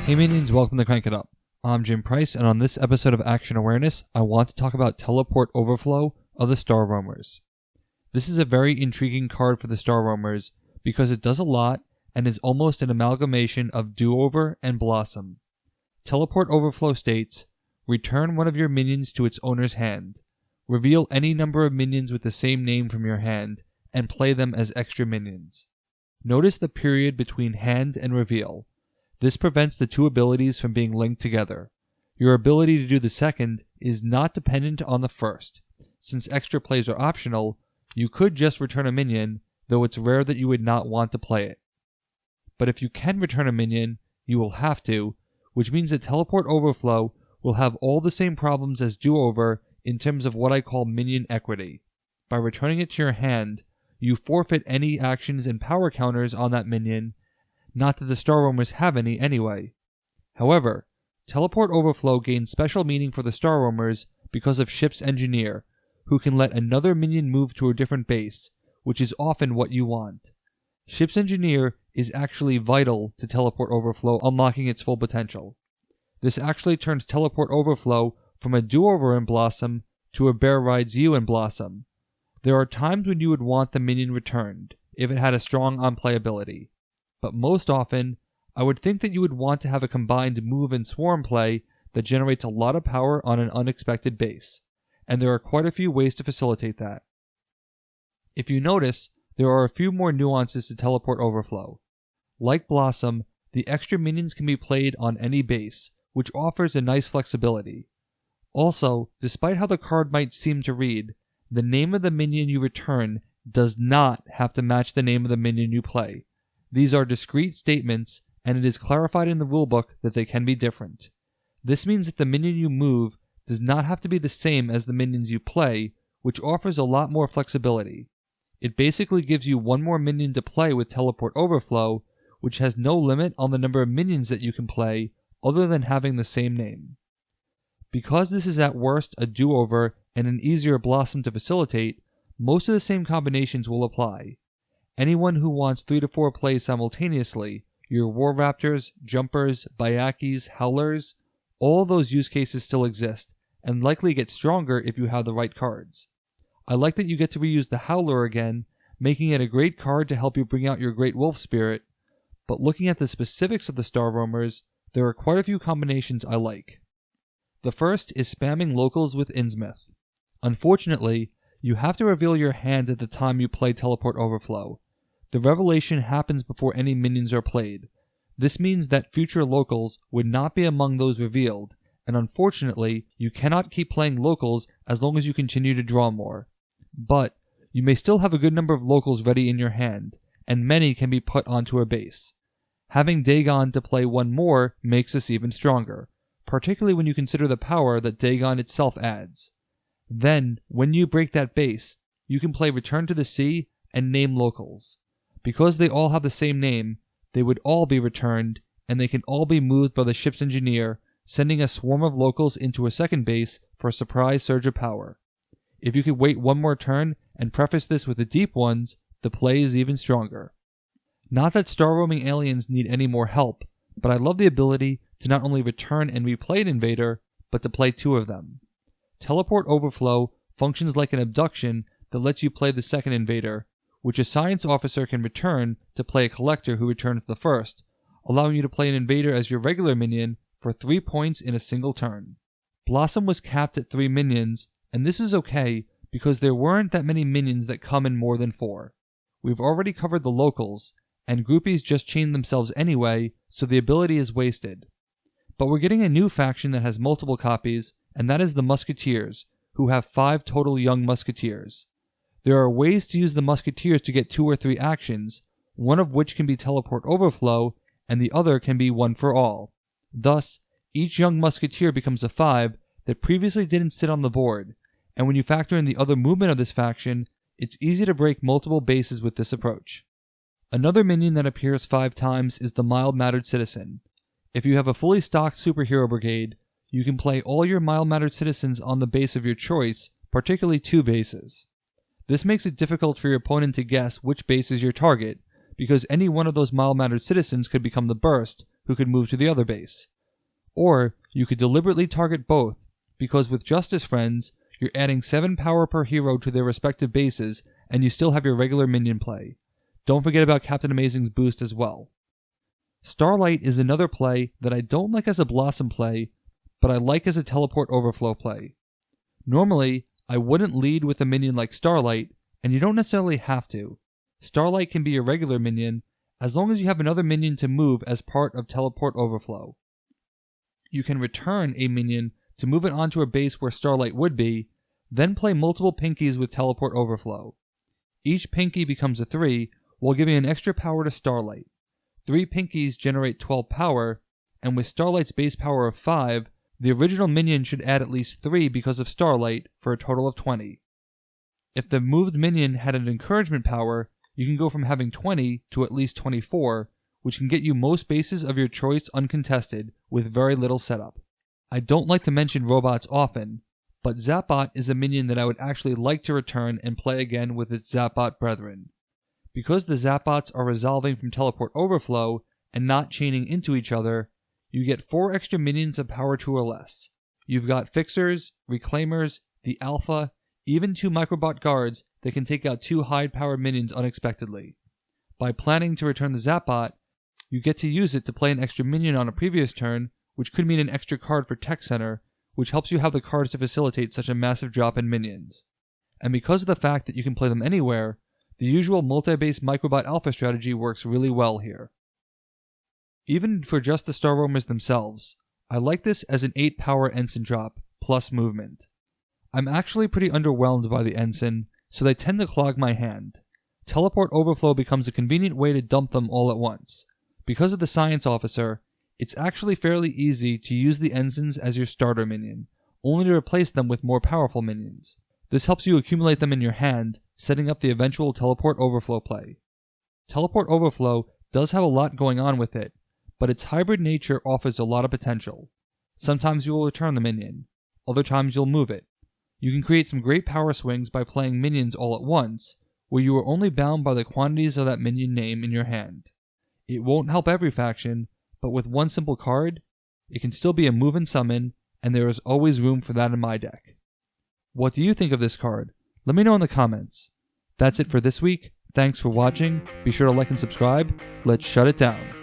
Hey minions, welcome to Crank It Up. I'm Jim Price, and on this episode of Action Awareness, I want to talk about Teleport Overflow of the Star Roamers. This is a very intriguing card for the Star Roamers because it does a lot and is almost an amalgamation of Do-Over and Blossom. Teleport Overflow states, return one of your minions to its owner's hand. Reveal any number of minions with the same name from your hand, and play them as extra minions. Notice the period between hand and reveal. This prevents the two abilities from being linked together. Your ability to do the second is not dependent on the first. Since extra plays are optional, you could just return a minion, though it's rare that you would not want to play it. But if you can return a minion, you will have to, which means that Teleport Overflow will have all the same problems as Do-Over in terms of what I call minion equity. By returning it to your hand, you forfeit any actions and power counters on that minion, not that the Star Roamers have any anyway. However, Teleport Overflow gains special meaning for the Star Roamers because of Ship's Engineer, who can let another minion move to a different base, which is often what you want. Ship's Engineer is actually vital to Teleport Overflow unlocking its full potential. This actually turns Teleport Overflow from a Do-Over in Blossom to a Bear Rides You in Blossom. There are times when you would want the minion returned, if it had a strong on-play ability. But most often, I would think that you would want to have a combined move and swarm play that generates a lot of power on an unexpected base, and there are quite a few ways to facilitate that. If you notice, there are a few more nuances to Teleport Overflow. Like Blossom, the extra minions can be played on any base, which offers a nice flexibility. Also, despite how the card might seem to read, the name of the minion you return does not have to match the name of the minion you play. These are discrete statements, and it is clarified in the rulebook that they can be different. This means that the minion you move does not have to be the same as the minions you play, which offers a lot more flexibility. It basically gives you one more minion to play with Teleport Overflow, which has no limit on the number of minions that you can play, other than having the same name. Because this is at worst a Do-Over and an easier Blossom to facilitate, most of the same combinations will apply. Anyone who wants 3 to 4 plays simultaneously, your War Raptors, Jumpers, Bayakis, Howlers, all those use cases still exist, and likely get stronger if you have the right cards. I like that you get to reuse the Howler again, making it a great card to help you bring out your Great Wolf Spirit, but looking at the specifics of the Star Roamers, there are quite a few combinations I like. The first is spamming locals with Innsmouth. Unfortunately, you have to reveal your hand at the time you play Teleport Overflow. The revelation happens before any minions are played. This means that future locals would not be among those revealed, and unfortunately, you cannot keep playing locals as long as you continue to draw more. But, you may still have a good number of locals ready in your hand, and many can be put onto a base. Having Dagon to play one more makes this even stronger, particularly when you consider the power that Dagon itself adds. Then, when you break that base, you can play Return to the Sea and name locals. Because they all have the same name, they would all be returned, and they can all be moved by the ship's engineer, sending a swarm of locals into a second base for a surprise surge of power. If you could wait one more turn and preface this with the deep ones, the play is even stronger. Not that star roaming aliens need any more help, but I love the ability to not only return and replay an invader, but to play 2 of them. Teleport Overflow functions like an abduction that lets you play the second invader, which a science officer can return to play a collector who returns the first, allowing you to play an invader as your regular minion for 3 points in a single turn. Blossom was capped at 3 minions, and this is okay because there weren't that many minions that come in more than 4. We've already covered the locals, and groupies just chain themselves anyway, so the ability is wasted. But we're getting a new faction that has multiple copies, and that is the Musketeers, who have 5 total young Musketeers. There are ways to use the Musketeers to get 2 or 3 actions, one of which can be Teleport Overflow, and the other can be One for All. Thus, each young Musketeer becomes a 5 that previously didn't sit on the board, and when you factor in the other movement of this faction, it's easy to break multiple bases with this approach. Another minion that appears 5 times is the Mild-Mannered Citizen. If you have a fully stocked superhero brigade, you can play all your mild-mannered citizens on the base of your choice, particularly 2 bases. This makes it difficult for your opponent to guess which base is your target, because any one of those mild-mannered citizens could become the burst, who could move to the other base. Or you could deliberately target both, because with Justice Friends, you're adding 7 power per hero to their respective bases, and you still have your regular minion play. Don't forget about Captain Amazing's boost as well. Starlight is another play that I don't like as a Blossom play, but I like as a Teleport Overflow play. Normally, I wouldn't lead with a minion like Starlight, and you don't necessarily have to. Starlight can be a regular minion, as long as you have another minion to move as part of Teleport Overflow. You can return a minion to move it onto a base where Starlight would be, then play multiple Pinkies with Teleport Overflow. Each Pinky becomes a 3, while giving an extra power to Starlight. 3 Pinkies generate 12 power, and with Starlight's base power of 5, the original minion should add at least 3 because of Starlight, for a total of 20. If the moved minion had an encouragement power, you can go from having 20 to at least 24, which can get you most bases of your choice uncontested, with very little setup. I don't like to mention robots often, but Zapbot is a minion that I would actually like to return and play again with its Zapbot brethren. Because the Zapbots are resolving from Teleport Overflow and not chaining into each other, you get 4 extra minions of power 2 or less. You've got Fixers, Reclaimers, the Alpha, even 2 Microbot guards that can take out 2 high-powered minions unexpectedly. By planning to return the Zapbot, you get to use it to play an extra minion on a previous turn, which could mean an extra card for Tech Center, which helps you have the cards to facilitate such a massive drop in minions. And because of the fact that you can play them anywhere, the usual multi-base Microbot Alpha strategy works really well here. Even for just the Star Roamers themselves, I like this as an 8 power Ensign drop, plus movement. I'm actually pretty underwhelmed by the Ensign, so they tend to clog my hand. Teleport Overflow becomes a convenient way to dump them all at once. Because of the Science Officer, it's actually fairly easy to use the Ensigns as your starter minion, only to replace them with more powerful minions. This helps you accumulate them in your hand, setting up the eventual Teleport Overflow play. Teleport Overflow does have a lot going on with it, but its hybrid nature offers a lot of potential. Sometimes you will return the minion, other times you'll move it. You can create some great power swings by playing minions all at once, where you are only bound by the quantities of that minion name in your hand. It won't help every faction, but with one simple card, it can still be a move and summon, and there is always room for that in my deck. What do you think of this card? Let me know in the comments. That's it for this week. Thanks for watching. Be sure to like and subscribe. Let's shut it down.